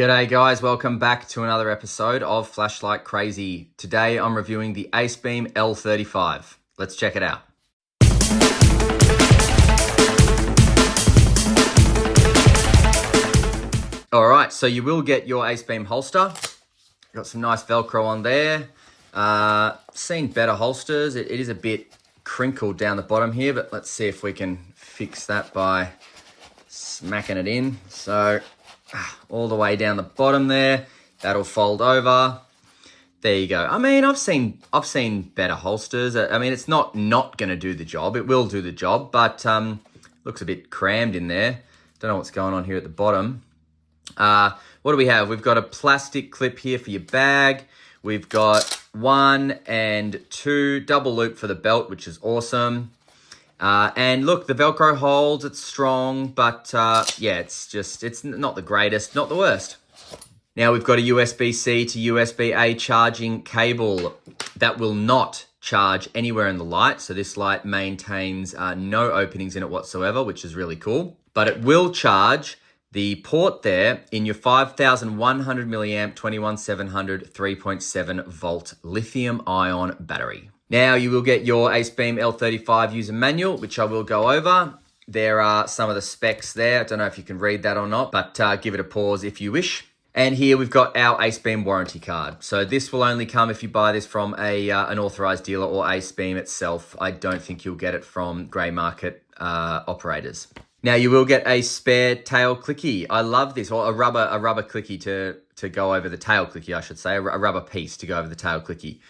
G'day guys, welcome back to another episode of Flashlight Crazy. Today I'm reviewing the Acebeam L35. Let's check it out. Alright, so you will get your Acebeam holster. Got some nice Velcro on there. Seen better holsters. It is a bit crinkled down the bottom here, but let's see if we can fix that by smacking it in. So all the way down the bottom there, that'll fold over. There you go. I mean, I've seen better holsters. I mean, it's not going to do the job. It will do the job, but looks a bit crammed in there. Don't know what's going on here at the bottom. What do we have? We've got a plastic clip here for your bag. We've got 1 and 2 double loop for the belt, which is awesome. And look, the Velcro holds, it's strong, but yeah, it's not the greatest, not the worst. Now we've got a USB-C to USB-A charging cable that will not charge anywhere in the light. So this light maintains no openings in it whatsoever, which is really cool. But it will charge the port there in your 5,100 milliamp 21700 3.7 volt lithium ion battery. Now you will get your Acebeam L35 user manual, which I will go over. There are some of the specs there. I don't know if you can read that or not, but give it a pause if you wish. And here we've got our Acebeam warranty card. So this will only come if you buy this from an authorized dealer or Acebeam itself. I don't think you'll get it from grey market operators. Now you will get a spare tail clicky. I love this, or a rubber clicky to go over the tail clicky, I should say, a rubber piece to go over the tail clicky.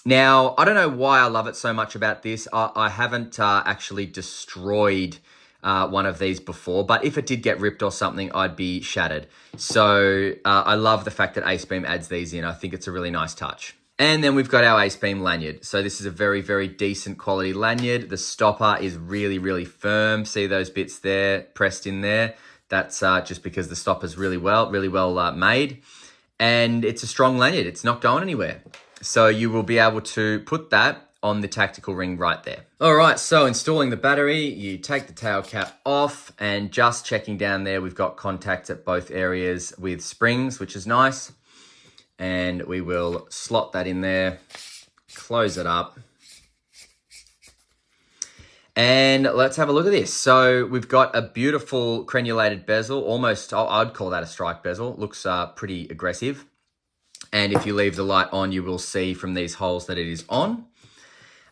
Now, I don't know why I love it so much about this. I haven't actually destroyed one of these before, but if it did get ripped or something, I'd be shattered. So I love the fact that Acebeam adds these in. I think it's a really nice touch. And then we've got our Acebeam lanyard. So this is a very, very decent quality lanyard. The stopper is really, really firm. See those bits there pressed in there? That's just because the stopper's really well made. And it's a strong lanyard. It's not going anywhere. So you will be able to put that on the tactical ring right there. All right, so installing the battery, you take the tail cap off, and just checking down there, we've got contacts at both areas with springs, which is nice. And we will slot that in there, close it up. And let's have a look at this. So we've got a beautiful crenulated bezel, almost, I'd call that a strike bezel. Looks pretty aggressive. And if you leave the light on, you will see from these holes that it is on.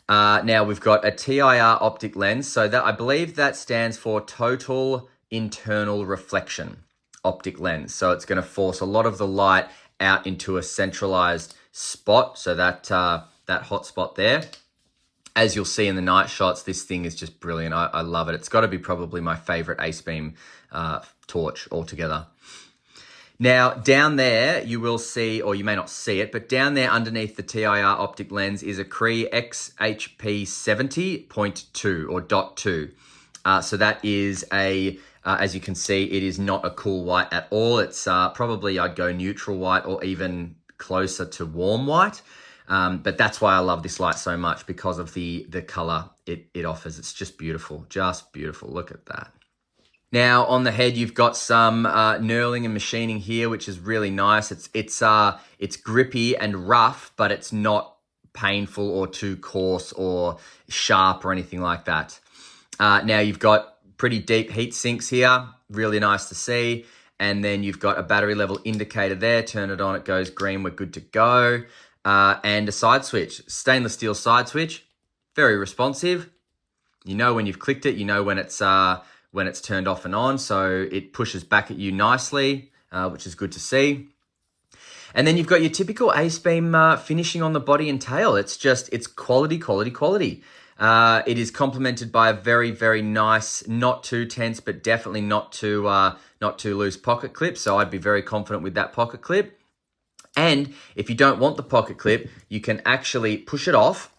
Now we've got a TIR optic lens. So that, I believe that stands for total internal reflection optic lens. So it's going to force a lot of the light out into a centralized spot. So that hot spot there. As you'll see in the night shots, this thing is just brilliant. I love it. It's got to be probably my favorite Acebeam torch altogether. Now, down there, you will see, or you may not see it, but down there underneath the TIR optic lens is a Cree XHP 70.2 or .2. So that is as you can see, it is not a cool white at all. It's probably, I'd go neutral white or even closer to warm white. But that's why I love this light so much, because of the color it offers. It's just beautiful, Look at that. Now on the head, you've got some knurling and machining here, which is really nice. It's grippy and rough, but it's not painful or too coarse or sharp or anything like that. Now you've got pretty deep heat sinks here, really nice to see. And then you've got a battery level indicator there. Turn it on, it goes green, we're good to go. And a side switch, stainless steel side switch, very responsive. You know when you've clicked it, you know when it's turned off and on, so it pushes back at you nicely, which is good to see. And then you've got your typical Acebeam finishing on the body and tail. It's quality. It is complemented by a very, very nice, not too tense, but definitely not too loose pocket clip. So I'd be very confident with that pocket clip. And if you don't want the pocket clip, you can actually push it off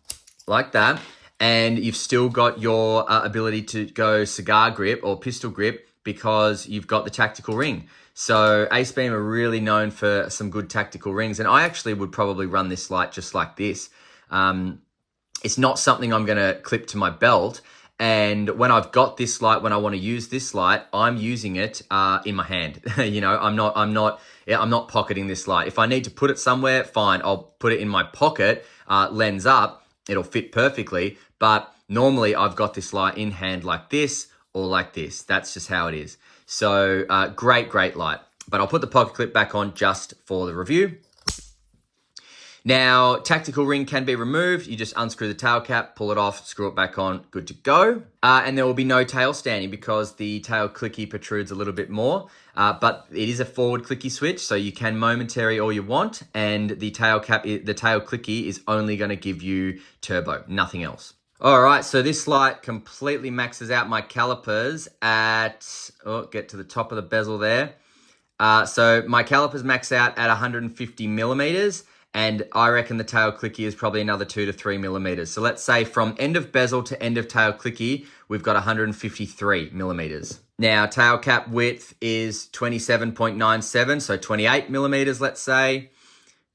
like that. And you've still got your ability to go cigar grip or pistol grip, because you've got the tactical ring. So Acebeam are really known for some good tactical rings. And I actually would probably run this light just like this. It's not something I'm going to clip to my belt. And when I've got this light, when I want to use this light, I'm using it in my hand. You know, I'm not pocketing this light. If I need to put it somewhere, fine, I'll put it in my pocket, lens up, it'll fit perfectly. But normally I've got this light in hand like this or like this. That's just how it is. So great light. But I'll put the pocket clip back on just for the review. Now, tactical ring can be removed. You just unscrew the tail cap, pull it off, screw it back on, good to go. And there will be no tail standing because the tail clicky protrudes a little bit more. But it is a forward clicky switch, so you can momentary all you want. And the tail clicky is only going to give you turbo, nothing else. All right, so this light completely maxes out my calipers at, get to the top of the bezel there. So my calipers max out at 150 millimeters. And I reckon the tail clicky is probably another 2 to 3 millimeters. So let's say from end of bezel to end of tail clicky, we've got 153 millimeters. Now, tail cap width is 27.97, so 28 millimeters, let's say.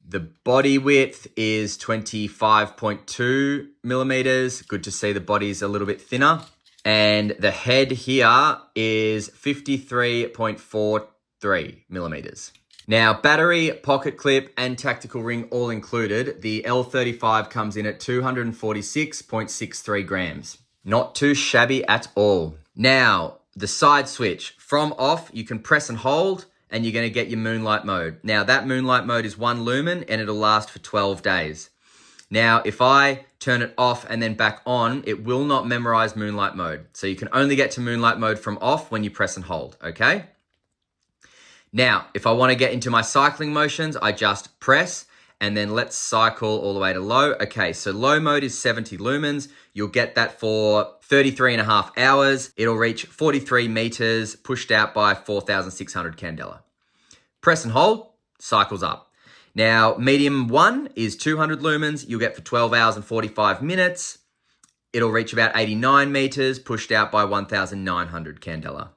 The body width is 25.2 millimeters. Good to see the body's a little bit thinner. And the head here is 53.43 millimeters. Now, battery, pocket clip, and tactical ring all included, the L35 comes in at 246.63 grams. Not too shabby at all. Now, the side switch. From off, you can press and hold, and you're going to get your moonlight mode. Now, that moonlight mode is 1 lumen, and it'll last for 12 days. Now, if I turn it off and then back on, it will not memorize moonlight mode. So you can only get to moonlight mode from off when you press and hold, okay? Now, if I want to get into my cycling motions, I just press and then let's cycle all the way to low. Okay, so low mode is 70 lumens. You'll get that for 33.5 hours. It'll reach 43 meters, pushed out by 4,600 candela. Press and hold, cycles up. Now, medium 1 is 200 lumens. You'll get for 12 hours and 45 minutes. It'll reach about 89 meters, pushed out by 1,900 candela.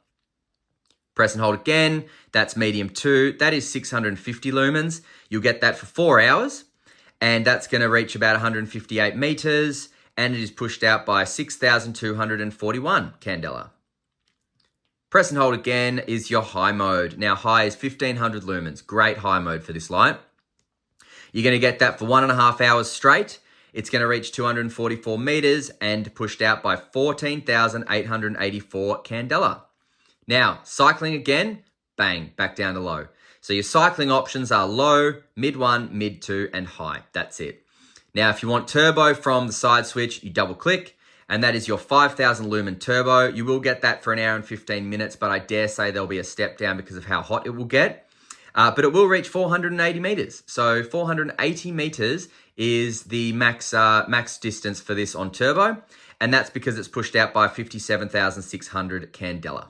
Press and hold again, that's medium 2, that is 650 lumens. You'll get that for 4 hours, and that's going to reach about 158 meters, and it is pushed out by 6,241 candela. Press and hold again is your high mode. Now high is 1,500 lumens, great high mode for this light. You're going to get that for 1.5 hours straight. It's going to reach 244 meters and pushed out by 14,884 candela. Now, cycling again, bang, back down to low. So your cycling options are low, mid 1, mid 2, and high. That's it. Now, if you want turbo from the side switch, you double click, and that is your 5,000 lumen turbo. You will get that for 1 hour and 15 minutes, but I dare say there'll be a step down because of how hot it will get. But it will reach 480 meters. So 480 meters is the max distance for this on turbo, and that's because it's pushed out by 57,600 candela.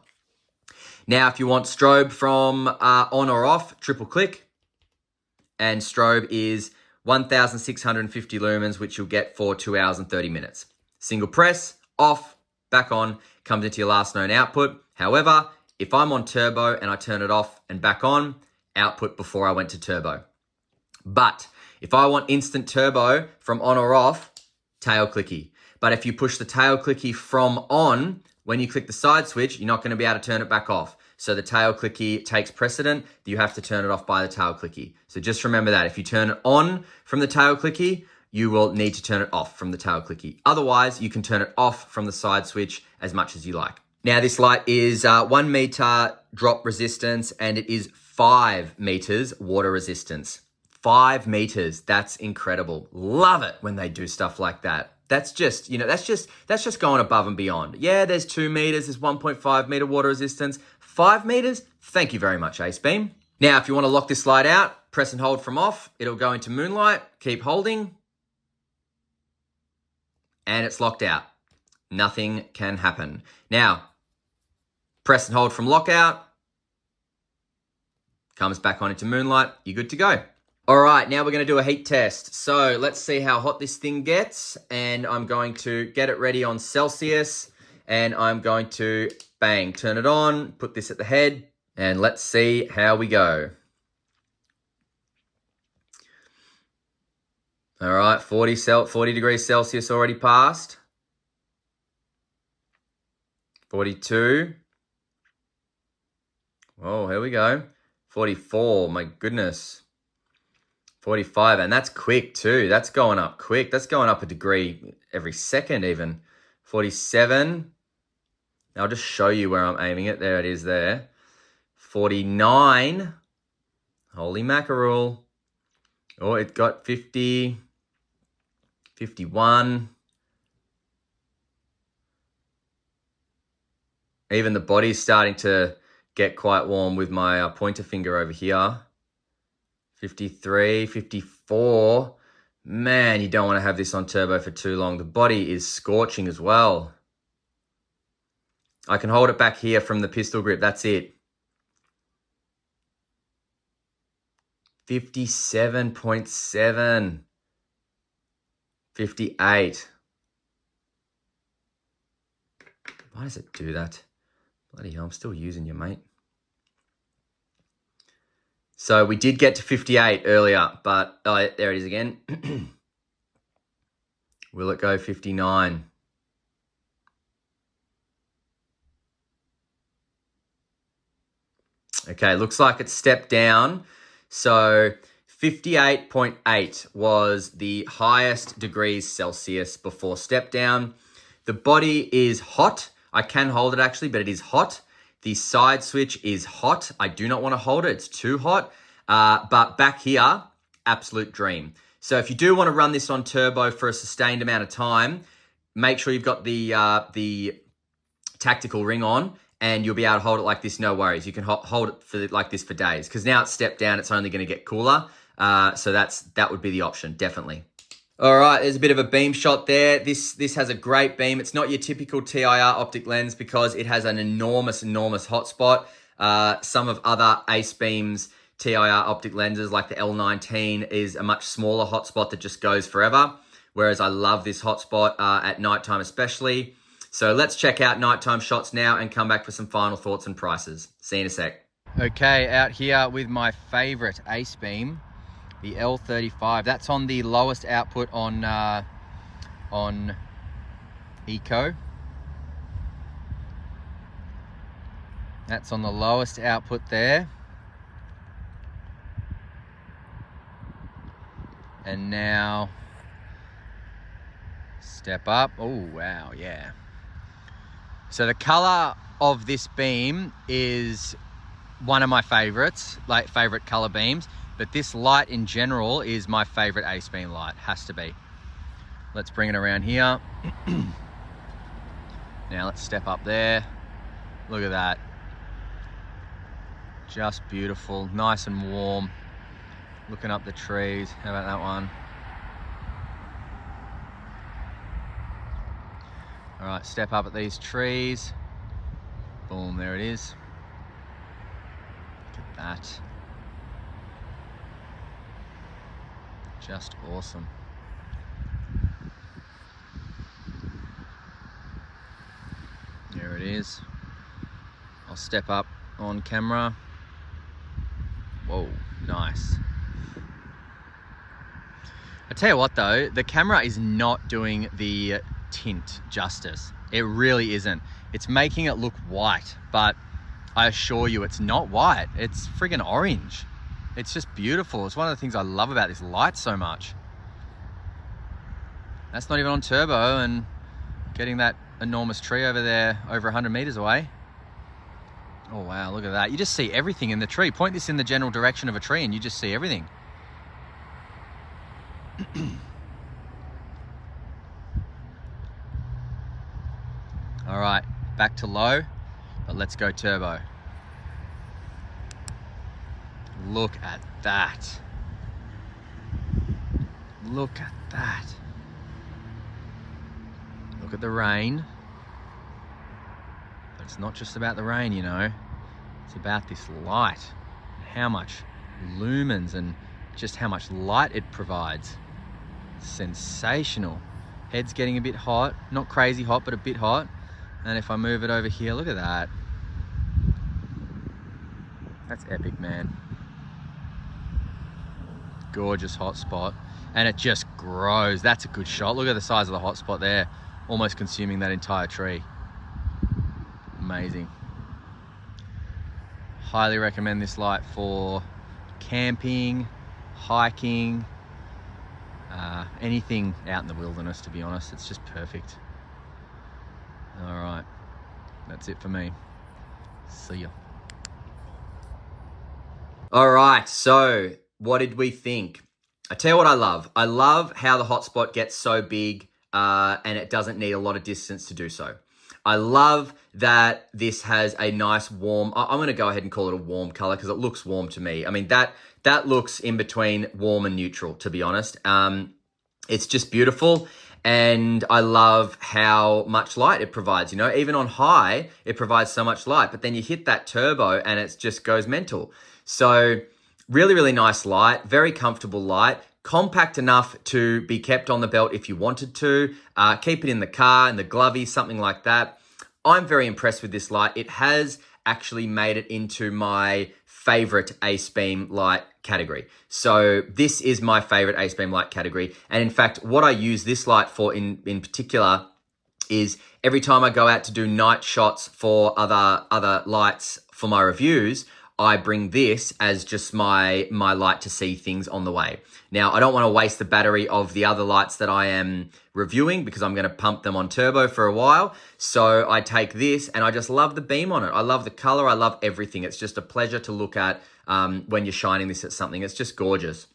Now, if you want strobe from on or off, triple click, and strobe is 1,650 lumens, which you'll get for 2 hours and 30 minutes. Single press, off, back on, comes into your last known output. However, if I'm on turbo and I turn it off and back on, output before I went to turbo. But if I want instant turbo from on or off, tail clicky. But if you push the tail clicky from on, when you click the side switch, you're not going to be able to turn it back off. So the tail clicky takes precedent. You have to turn it off by the tail clicky. So just remember that. If you turn it on from the tail clicky, you will need to turn it off from the tail clicky. Otherwise, you can turn it off from the side switch as much as you like. Now, this light is 1 meter drop resistance, and it is 5 meters water resistance. 5 meters. That's incredible. Love it when they do stuff like that. That's just, that's just going above and beyond. Yeah, there's 2 meters, there's 1.5 meter water resistance. 5 meters? Thank you very much, Acebeam. Now, if you want to lock this light out, press and hold from off. It'll go into moonlight. Keep holding. And it's locked out. Nothing can happen. Now, press and hold from lockout. Comes back on into moonlight. You're good to go. All right, now we're going to do a heat test. So let's see how hot this thing gets. And I'm going to get it ready on Celsius. And I'm going to, bang, turn it on, put this at the head. And let's see how we go. All right, 40 degrees Celsius already passed. 42. Oh, here we go. 44, my goodness. 45, and that's quick too. That's going up quick. That's going up a degree every second even. 47. I'll just show you where I'm aiming it. There it is there. 49. Holy mackerel. Oh, it got 50. 51. Even the body's starting to get quite warm with my pointer finger over here. 53, 54. Man, you don't want to have this on turbo for too long. The body is scorching as well. I can hold it back here from the pistol grip. That's it. 57.7. 58. Why does it do that? Bloody hell, I'm still using you, mate. So we did get to 58 earlier, but there it is again. Will it go 59? Okay, looks like it stepped down. So 58.8 was the highest degrees Celsius before step down. The body is hot. I can hold it actually, but it is hot. The side switch is hot. I do not want to hold it. It's too hot. But back here, absolute dream. So if you do want to run this on turbo for a sustained amount of time, make sure you've got the tactical ring on, and you'll be able to hold it like this, no worries. You can hold it for like this for days, because now it's stepped down, it's only going to get cooler. So that would be the option, definitely. All right, there's a bit of a beam shot there. This has a great beam. It's not your typical TIR optic lens because it has an enormous hotspot. Some of other Acebeam's TIR optic lenses, like the L19, is a much smaller hotspot that just goes forever, whereas I love this hotspot at nighttime especially. So let's check out nighttime shots now and come back for some final thoughts and prices. See you in a sec. Okay, out here with my favorite Acebeam, the L35. That's on the lowest output on Eco. That's on the lowest output there. And now step up. Oh, wow, yeah. So the color of this beam is one of my favorites, like favorite color beams, but this light in general is my favorite Acebeam light, has to be. Let's bring it around here. Now let's step up there. Look at that. Just beautiful, nice and warm. Looking up the trees. How about that one? All right, step up at these trees. Boom, there it is. Look at that. Just awesome. There it is. I'll step up on camera. Whoa, nice. I tell you what though, the camera is not doing the tint justice. It really isn't. It's making it look white, but I assure you it's not white. It's friggin' orange. It's just beautiful. It's one of the things I love about this light so much. That's not even on turbo, and getting that enormous tree over there, over 100 meters away. Oh wow, look at that. You just see everything in the tree. Point this in the general direction of a tree and you just see everything. All right, back to low, but let's go turbo. Look at that. Look at that. Look at the rain. But it's not just about the rain, you know. It's about this light. How much lumens and just how much light it provides. Sensational. Head's getting a bit hot. Not crazy hot, but a bit hot. And if I move it over here, look at that. That's epic, man. Gorgeous hot spot. And it just grows. That's a good shot. Look at the size of the hot spot there. Almost consuming that entire tree. amazing. Highly recommend this light for camping, hiking, anything out in the wilderness, to be honest. It's just perfect. All right, that's it for me. See ya. All right, so what did we think? I tell you what I love. I love how the hotspot gets so big and it doesn't need a lot of distance to do so. I love that this has a nice warm, I'm going to go ahead and call it a warm color because it looks warm to me. I mean, that looks in between warm and neutral, to be honest. It's just beautiful. And I love how much light it provides. You know, even on high, it provides so much light. But then you hit that turbo and it just goes mental. So really, really nice light. Very comfortable light. Compact enough to be kept on the belt if you wanted to. Keep it in the car, in the glovey, something like that. I'm very impressed with this light. It has actually made it into my favorite Acebeam light category. So this is my favorite Acebeam light category. And in fact, what I use this light for in particular is every time I go out to do night shots for other lights for my reviews, I bring this as just my light to see things on the way. Now, I don't want to waste the battery of the other lights that I am reviewing because I'm going to pump them on turbo for a while. So I take this and I just love the beam on it. I love the color. I love everything. It's just a pleasure to look at when you're shining this at something. It's just gorgeous.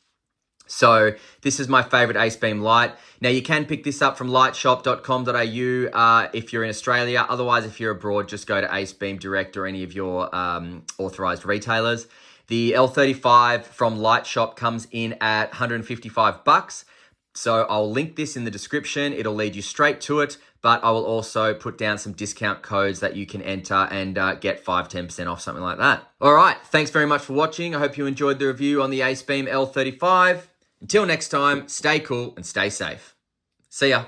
So this is my favorite Acebeam light. Now you can pick this up from lightshop.com.au if you're in Australia. Otherwise, if you're abroad, just go to Acebeam Direct or any of your authorized retailers. The L35 from Lightshop comes in at $155. So I'll link this in the description. It'll lead you straight to it, but I will also put down some discount codes that you can enter and get 5-10% off, something like that. All right, thanks very much for watching. I hope you enjoyed the review on the Acebeam L35. Until next time, stay cool and stay safe. See ya.